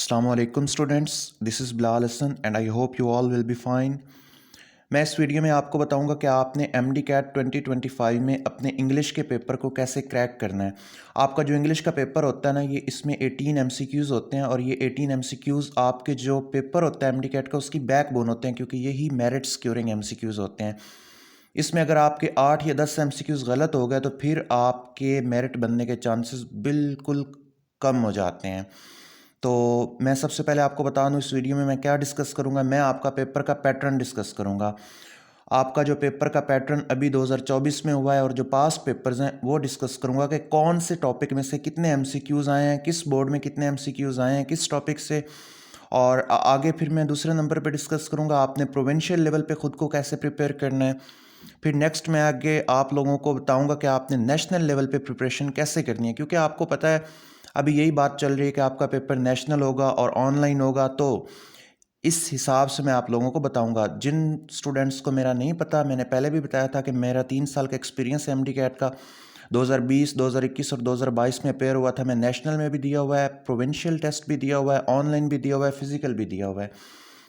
Assalamualaikum students, this is Bilal Hassan and I hope you all will be fine। मैं इस video में आपको बताऊंगा कि आपने एमडी कैट 2025 में अपने इंग्लिश के पेपर को कैसे क्रैक करना है। आपका जो इंग्लिश का पेपर होता है ना, ये इसमें 18 एमसीक्यूज़ होते हैं और ये 18 एमसीक्यूज़ आपके जो पेपर होता है एमडी कैट का उसकी बैकबोन होते हैं, क्योंकि यही मेरिट सिक्योरिंग एमसीक्यूज़ होते हैं। इसमें अगर आपके 8 या 10 एमसीक्यूज़ गलत हो गए तो फिर आपके मेरिट बनने के चांसेस बिल्कुल कम हो जाते हैं। तो मैं सबसे पहले आपको बता दूं इस वीडियो में मैं क्या डिस्कस करूंगा। मैं आपका पेपर का पैटर्न डिस्कस करूंगा। आपका जो पेपर का पैटर्न अभी 2024 में हुआ है और जो पास्ट पेपर्स हैं वो डिस्कस करूंगा कि कौन से टॉपिक में से कितने एमसीक्यूज़ आए हैं, किस बोर्ड में कितने एमसीक्यूज़ आए हैं, किस टॉपिक से। और आगे फिर मैं दूसरे नंबर पे डिस्कस करूंगा आपने प्रोविंशियल लेवल पे ख़ुद को कैसे प्रिपेयर करना है। फिर नेक्स्ट मैं आगे आप लोगों को बताऊंगा कि आपने नेशनल लेवल पे प्रिपरेशन कैसे करनी है, क्योंकि आपको पता है अभी यही बात चल रही है कि आपका पेपर नेशनल होगा और ऑनलाइन होगा। तो इस हिसाब से मैं आप लोगों को बताऊंगा। जिन स्टूडेंट्स को मेरा नहीं पता, मैंने पहले भी बताया था कि मेरा 3 साल का एक्सपीरियंस है एमडी कैट का। 2020, 2021 और 2022 में अपेयर हुआ था। मैं नेशनल में भी दिया हुआ है, प्रोविंशियल टेस्ट भी दिया हुआ है, ऑनलाइन भी दिया हुआ है, फिजिकल भी दिया हुआ है।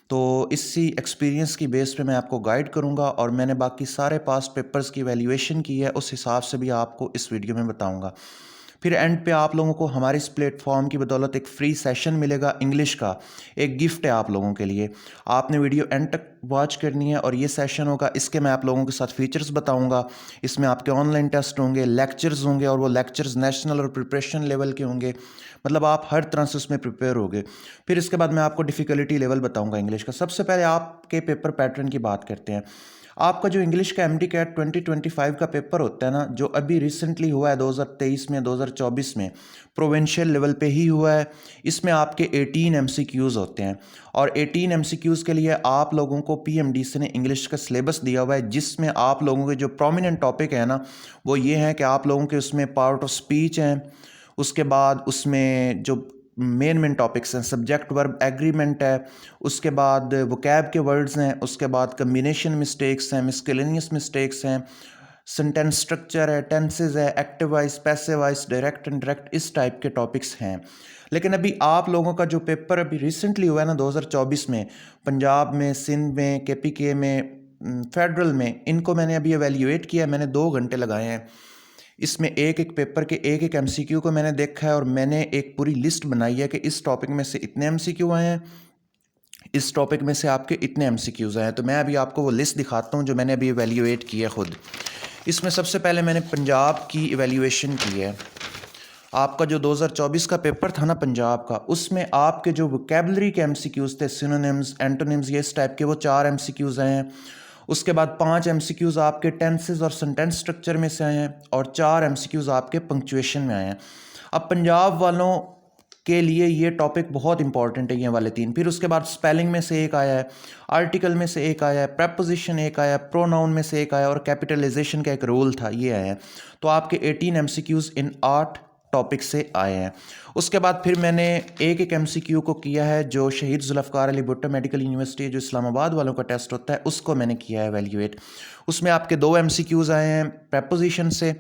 तो इसी एक्सपीरियंस की बेस पे मैं आपको गाइड करूंगा और मैंने बाकी सारे पास्ट पेपर्स की वैल्यूएशन की है, उस हिसाब से भी आपको इस वीडियो में बताऊंगा। फिर एंड पे आप लोगों को हमारे इस प्लेटफॉर्म की बदौलत एक फ्री सेशन मिलेगा इंग्लिश का। एक गिफ्ट है आप लोगों के लिए। आपने वीडियो एंड तक वॉच करनी है और ये सेशन होगा, इसके मैं आप लोगों के साथ फीचर्स बताऊंगा। इसमें आपके ऑनलाइन टेस्ट होंगे, लेक्चर्स होंगे और वो लेक्चर्स नेशनल और प्रिपरेशन लेवल के होंगे। मतलब आप हर तरह से उसमें प्रिपेयर होगे। फिर इसके बाद मैं आपको डिफ़िकल्टी लेवल बताऊंगा इंग्लिश का। सबसे पहले आपके पेपर पैटर्न की बात करते हैं। आपका जो इंग्लिश का एमडी कैट 2025 का पेपर होता है ना, जो अभी रिसेंटली हुआ है 2023 में, 2024 में, प्रोविंशियल लेवल पे ही हुआ है। इसमें आपके 18 एमसीक्यूज़ होते हैं और 18 एमसीक्यूज़ के लिए आप लोगों को पीएमडीसी ने इंग्लिश का सिलेबस दिया हुआ है, जिसमें आप लोगों के जो प्रोमिनेंट टॉपिक है ना वो ये हैं कि आप लोगों के उसमें पार्ट ऑफ स्पीच हैं। उसके बाद उसमें जो मेन टॉपिक्स हैं, सब्जेक्ट वर्ब एग्रीमेंट है, उसके बाद वोकैब के वर्ड्स हैं, उसके बाद कम्बिनेशन मिस्टेक्स हैं, मिसकेलेनियस मिस्टेक्स हैं, सेंटेंस स्ट्रक्चर है, टेंसेज है, active voice, passive voice, direct indirect, इस टाइप के टॉपिक्स हैं। लेकिन अभी आप लोगों का जो पेपर अभी रिसेंटली हुआ है ना 2024 में, पंजाब में, सिंध में, केपीके में, फेडरल में, इनको मैंने अभी एवेल्यूएट किया। मैंने 2 घंटे लगाए हैं। इसमें एक एक पेपर के एक एक एमसीक्यू को मैंने देखा है और मैंने एक पूरी लिस्ट बनाई है कि इस टॉपिक में से इतने एमसीक्यू आए हैं, इस टॉपिक में से आपके इतने एमसीक्यूज़ आए हैं। तो मैं अभी आपको वो लिस्ट दिखाता हूँ जो मैंने अभी इवैल्यूएट की है खुद। इसमें सबसे पहले मैंने पंजाब की इवैल्यूएशन की है। आपका जो 2024 का पेपर था ना पंजाब का, उसमें आपके जो वोकैबुलरी के एमसीक्यूज़ थे, सिनोनिम्स, एंटोनिम्स, ये इस टाइप के, वो 4 एमसीक्यूज़ आए हैं। उसके बाद 5 एमसीक्यूज़ आपके टेंसेस और सेंटेंस स्ट्रक्चर में से आए हैं और 4 एमसीक्यूज़ आपके पंक्चुएशन में आए हैं। अब पंजाब वालों के लिए ये टॉपिक बहुत इंपॉर्टेंट है, ये वाले 3। फिर उसके बाद स्पेलिंग में से एक आया है, आर्टिकल में से एक आया है, प्रेपोजिशन एक आया है, प्रोनाउन में से एक आया और कैपिटलाइजेशन का एक रूल था, ये आया है। तो आपके 18 एमसीक्यूज़ इन 8 टॉपिक से आए हैं। उसके बाद फिर मैंने एक एक एमसीक्यू को किया है जो शहीद जुल्फ़िकार अली भुट्टो मेडिकल यूनिवर्सिटी जो इस्लामाबाद वालों का टेस्ट होता है, उसको मैंने किया है एवेल्यूएट। उसमें आपके 2 एमसीक्यूज़ आए हैं प्रेपोजिशन से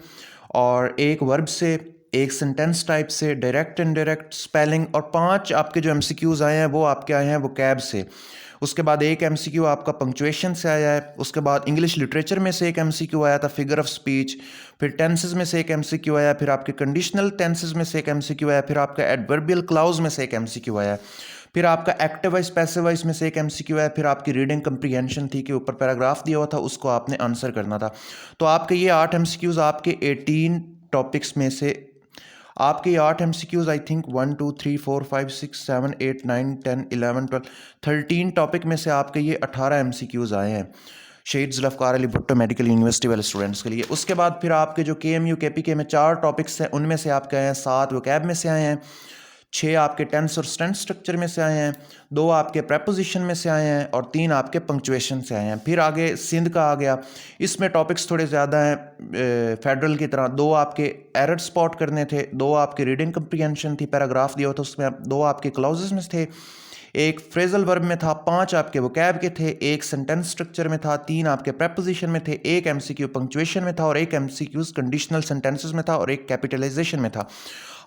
और एक वर्ब से, एक सेंटेंस टाइप से, डायरेक्ट इनडायरेक्ट, स्पेलिंग, और 5 आपके जो एमसीक्यूज़ आए हैं वो आपके आए हैं वोकैब से। उसके बाद एक एमसीक्यू आपका पंक्चुएशन से आया है। उसके बाद इंग्लिश लिटरेचर में से एक एमसीक्यू आया था, फिगर ऑफ स्पीच। फिर टेंसेस में से एक एमसीक्यू आया, फिर आपके कंडीशनल टेंसेस में से एक एमसीक्यू आया, फिर आपका एडवर्बियल क्लाउज में से एक एमसीक्यू आया, फिर आपका एक्टिव वॉइस, पैसिव वॉइस में से एक एमसीक्यू आया, फिर आपकी रीडिंग कंप्रीहेंशन थी कि ऊपर पैराग्राफ दिया हुआ था, उसको आपने आंसर करना था। तो आपके ये 8 एमसीक्यूज़ आपके 18 टॉपिक्स में से, आपके 8 एमसीक्यूज़ आई थिंक 1 2 3 4 5 6 7 8 9 10 11 12 13 टॉपिक में से आपके ये 18 एमसीक्यूज़ आए हैं शहीद जुल्फ़िकार अली भुट्टो मेडिकल यूनिवर्सिटी वाले स्टूडेंट्स के लिए। उसके बाद फिर आपके जो केएमयू केपीके में 4 टॉपिक्स हैं, उनमें से आपके आए हैं 7 वोकैब में से आए हैं, 6 आपके टेंस और टेंस स्ट्रक्चर में से आए हैं, 2 आपके प्रेपोजिशन में से आए हैं और 3 आपके पंक्चुएशन से आए हैं। फिर आगे सिंध का आ गया, इसमें टॉपिक्स थोड़े ज़्यादा हैं फेडरल की तरह। 2 आपके एरर स्पॉट करने थे, 2 आपके रीडिंग कंप्रीहेंशन थी, पैराग्राफ दिया होता उसमें, 2 आपके क्लॉजेस में थे, एक फ्रेजल वर्ब में था, 5 आपके वोकैब के थे, एक सेंटेंस स्ट्रक्चर में था, 3 आपके प्रेपोजिशन में थे, एक एमसीक्यू पंक्चुएशन में था और एक एमसीक्यूज कंडीशनल सेंटेंसेस में था और एक कैपिटलाइजेशन में था।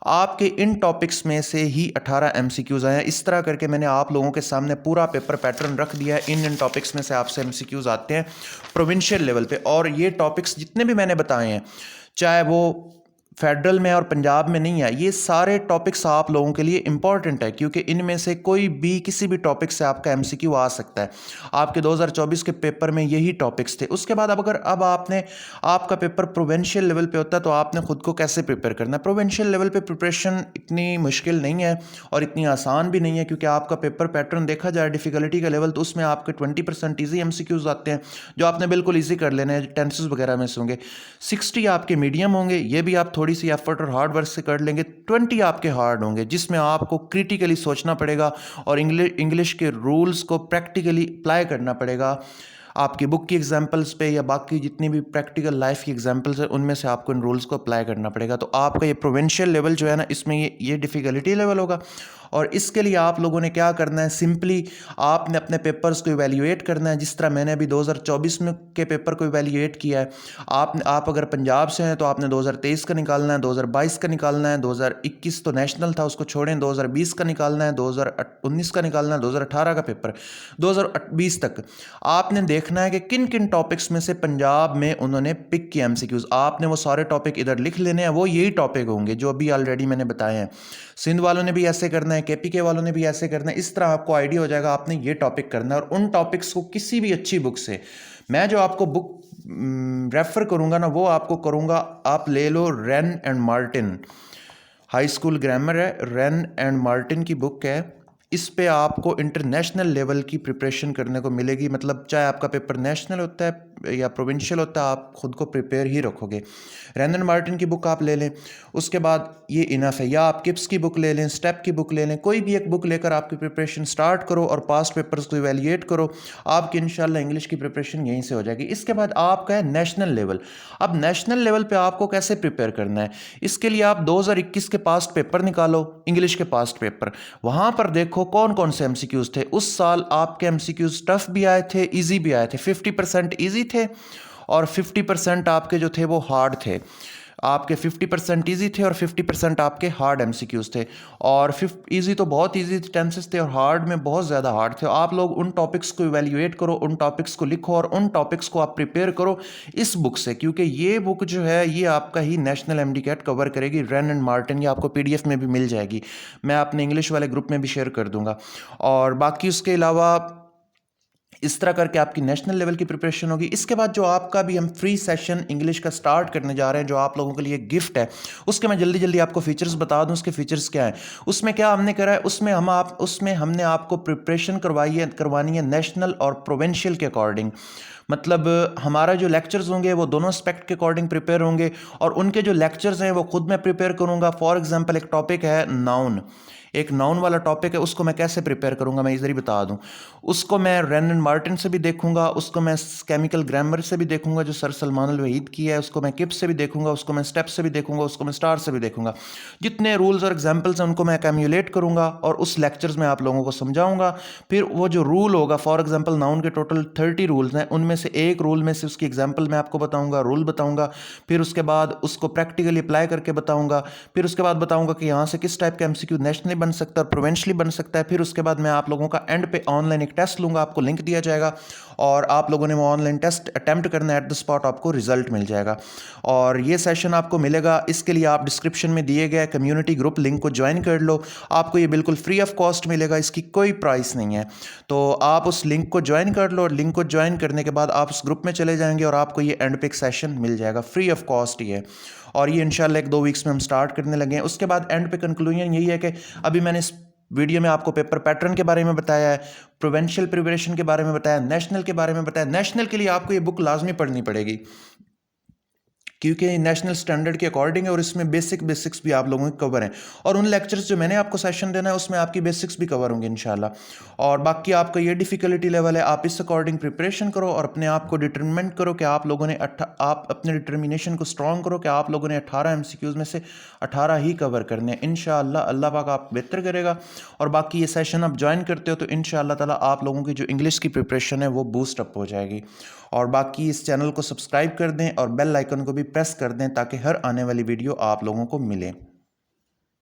आपके इन टॉपिक्स में से ही 18 MCQs आए हैं। इस तरह करके मैंने आप लोगों के सामने पूरा पेपर पैटर्न रख दिया है। इन टॉपिक्स में से आपसे MCQs आते हैं प्रोविंशियल लेवल पे, और ये टॉपिक्स जितने भी मैंने बताए हैं, चाहे वो फेडरल में और पंजाब में नहीं है, ये सारे टॉपिक्स आप लोगों के लिए इंपॉर्टेंट है, क्योंकि इनमें से कोई भी किसी भी टॉपिक से आपका MCQ आ सकता है। आपके 2024 के पेपर में यही टॉपिक्स थे। उसके बाद अब आपने आपका पेपर प्रोविंशियल लेवल पे होता है, तो आपने खुद को कैसे प्रिपेयर करना है। प्रोविंशियल लेवल पे प्रिपरेशन इतनी मुश्किल नहीं है और इतनी आसान भी नहीं है, क्योंकि आपका पेपर पैटर्न देखा जाए डिफिकल्टी का लेवल, तो उसमें आपके 20% ईजी MCQs आते हैं जो आपने बिल्कुल ईजी कर लेने हैं, टेंसेस वगैरह में से होंगे। 60 आपके मीडियम होंगे, ये भी आप थोड़ी सी एफर्ट और हार्ड वर्क से कर लेंगे। 20 आपके हार्ड होंगे, जिसमें आपको क्रिटिकली सोचना पड़ेगा और इंग्लिश के रूल्स को प्रैक्टिकली अप्लाई करना पड़ेगा। आपकी बुक की एग्जांपल्स पे या बाकी जितनी भी प्रैक्टिकल लाइफ की एग्जांपल्स है, उनमें से आपको इन रूल्स को अप्लाई करना पड़ेगा। तो आपका ये प्रोविंशियल लेवल जो है ना, इसमें ये डिफ़िकल्टी लेवल होगा। और इसके लिए आप लोगों ने क्या करना है, सिंपली आपने अपने पेपर्स को इवैल्यूएट करना है, जिस तरह मैंने अभी 2024 में के पेपर को इवैल्यूएट किया है। आप अगर पंजाब से हैं तो आपने 2023 का निकालना है, 2022 का निकालना है, 2021 तो नेशनल था उसको छोड़ें, 2020 का निकालना है, 2019 का निकालना है, 2018 का पेपर 2020 तक आपने देखना है कि किन किन टॉपिक्स में से पंजाब में उन्होंने पिक किया MCQs। आपने वो सारे टॉपिक इधर लिख लेने हैं, वो यही टॉपिक होंगे जो अभी ऑलरेडी मैंने बताए हैं। सिंध वालों ने भी ऐसे करना है, KPK वालों ने भी ऐसे करना है। इस तरह आपको आइडिया हो जाएगा आपने ये टॉपिक करना है। और उन टॉपिक्स को किसी भी अच्छी बुक से, मैं जो आपको बुक रेफर करूंगा ना, वो आपको करूंगा, आप ले लो Wren and Martin, high school grammar है, रेन एंड मार्टिन की बुक है। इस पे आपको इंटरनेशनल लेवल की प्रिपरेशन करने को मिलेगी। मतलब चाहे आपका पेपर नेशनल होता है या प्रोविंशियल होता है, आप खुद को प्रिपेयर ही रखोगे। रेन एंड मार्टिन की बुक आप ले लें, उसके बाद ये इनफ है। या आप किप्स की बुक ले लें, स्टेप की बुक ले लें, कोई भी एक बुक लेकर आपकी प्रिपरेशन स्टार्ट करो और पास्ट पेपर्स को इवैल्यूएट करो। आपकी इंशाल्लाह इंग्लिश की प्रिपरेशन यहीं से हो जाएगी। इसके बाद आपका है नेशनल लेवल। अब नेशनल लेवल पे आपको कैसे प्रिपेयर करना है, इसके लिए आप 2021 के पास्ट पेपर निकालो, इंग्लिश के पास्ट पेपर, वहाँ पर देखो कौन कौन से MCQs थे। उस साल आपके MCQs टफ भी आए थे, ईजी भी आए थे। 50% ईजी थे और 50% आपके जो थे वो हार्ड थे। आपके 50% ईजी थे और 50% आपके हार्ड MCQs थे। और ईजी तो बहुत ईजी टेंसेस थे और हार्ड में बहुत ज़्यादा हार्ड थे। आप लोग उन टॉपिक्स को इवैल्यूएट करो, उन टॉपिक्स को लिखो और उन टॉपिक्स को आप प्रिपेयर करो इस बुक से, क्योंकि ये बुक जो है ये आपका ही नेशनल MDCAT कवर करेगी। रेन एंड मार्टिन, ये आपको PDF में भी मिल जाएगी, मैं अपने इंग्लिश वाले ग्रुप में भी शेयर कर दूंगा। और बाकी उसके अलावा इस तरह करके आपकी नेशनल लेवल की प्रिपरेशन होगी। इसके बाद जो आपका भी हम फ्री सेशन इंग्लिश का स्टार्ट करने जा रहे हैं, जो आप लोगों के लिए गिफ्ट है, उसके मैं जल्दी जल्दी आपको फीचर्स बता दूं। उसके फीचर्स क्या हैं, उसमें क्या हमने करा है, उसमें हमने आपको प्रिपरेशन करवानी है नेशनल और प्रोविंशियल के अकॉर्डिंग। मतलब हमारा जो लेक्चर्स होंगे वो दोनों एस्पेक्ट के अकॉर्डिंग प्रिपेयर होंगे, और उनके जो लेक्चर्स हैं वो खुद मैं प्रिपेयर करूंगा। फॉर एग्जांपल एक टॉपिक है नाउन, एक नाउन वाला टॉपिक है, उसको मैं कैसे प्रिपेयर करूंगा मैं इधर ही बता दूं। उसको मैं रेन एंड मार्टिन से भी देखूंगा, उसको मैं केमिकल ग्रामर से भी देखूंगा जो सर सलमान अल वहीद की है, उसको मैं किप से भी देखूंगा, उसको मैं स्टेप से भी देखूंगा, उसको मैं स्टार से भी देखूंगा। जितने रूल्स और एग्जाम्पल्स हैं उनको मैं कैम्युलेट करूंगा और उस लेक्चर्स में आप लोगों को समझाऊंगा। फिर वो जो रूल होगा, फॉर एग्जाम्पल नाउन के टोटल 30 रूल्स हैं, उनमें से एक रूल में से उसकी एग्जाम्पल मैं आपको बताऊंगा, रूल बताऊंगा। फिर उसके बाद उसको प्रैक्टिकली अप्लाई करके बताऊंगा। फिर उसके बाद बताऊंगा कि यहाँ से किस टाइप का MCQ नेशनली बन सकता है और प्रोविंशियली बन सकता है। फिर उसके बाद मैं आप लोगों का एंड पे ऑनलाइन एक टेस्ट लूंगा, आपको लिंक दिया जाएगा और आप लोगों ने वो ऑनलाइन टेस्ट अटेम्प्ट करना है, एट द स्पॉट आपको रिजल्ट मिल जाएगा। और ये सेशन आपको मिलेगा, इसके लिए आप डिस्क्रिप्शन में दिए गए कम्युनिटी ग्रुप लिंक को ज्वाइन कर लो। आपको ये बिल्कुल फ्री ऑफ कॉस्ट मिलेगा, इसकी कोई प्राइस नहीं है। तो आप उस लिंक को ज्वाइन कर लो और लिंक को ज्वाइन करने के बाद आप उस ग्रुप में चले जाएंगे और आपको ये एंड पे एक सेशन मिल जाएगा, फ्री ऑफ कॉस्ट ही है। और ये इंशाल्लाह 1-2 वीक्स में हम स्टार्ट करने लगे हैं। उसके बाद एंड पे कंक्लूजन यही है कि अभी मैंने इस वीडियो में आपको पेपर पैटर्न के बारे में बताया है, प्रोविंशियल प्रिपरेशन के बारे में बताया, नेशनल के बारे में बताया। नेशनल के लिए आपको ये बुक लाजमी पढ़नी पड़ेगी क्योंकि नेशनल स्टैंडर्ड के अकॉर्डिंग है और इसमें बेसिक्स भी आप लोगों के कवर हैं। और उन लेक्चर्स जो मैंने आपको सेशन देना है उसमें आपकी बेसिक्स भी कवर होंगे इंशाल्लाह। और बाकी आपका ये डिफ़िकल्टी लेवल है, आप इस अकॉर्डिंग प्रिपरेशन करो और अपने आप को डिटरमिनेट करो कि आप लोगों ने आप अपने डिटर्मिनेशन को स्ट्रॉन्ग करो कि आप लोगों ने 18 MCQs में से 18 ही कवर करने हैं। इंशाल्लाह अल्लाह पाक आप बेहतर करेगा। और बाकी ये सेशन आप ज्वाइन करते हो तो इंशाल्लाह ताला आप लोगों की जो इंग्लिश की प्रिपरेशन है वो बूस्ट अप हो जाएगी। और बाकी इस चैनल को सब्सक्राइब कर दें और बेल आइकन को भी प्रेस कर दें ताकि हर आने वाली वीडियो आप लोगों को मिले।